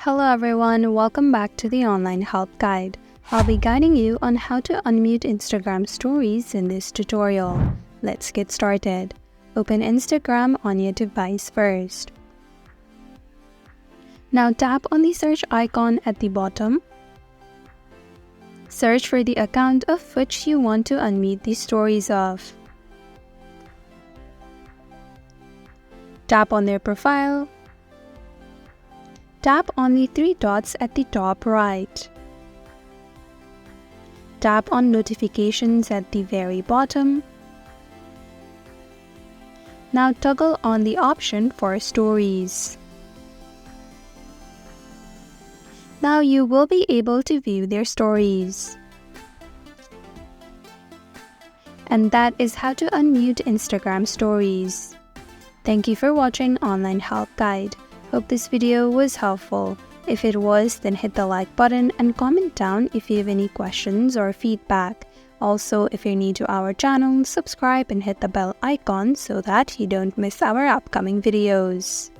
Hello everyone, welcome back to the online help guide. I'll be guiding you on how to unmute Instagram stories in this tutorial. Let's get started. Open Instagram on your device first. Now tap on the search icon at the bottom. Search for the account of which you want to unmute the stories of. Tap on their profile. Tap on the three dots at the top right. Tap on notifications at the very bottom. Now toggle on the option for stories. Now you will be able to view their stories. And that is how to unmute Instagram stories. Thank you for watching Online Help Guide. Hope this video was helpful. If it was, then hit the like button and comment down if you have any questions or feedback. Also, if you're new to our channel, subscribe and hit the bell icon so that you don't miss our upcoming videos.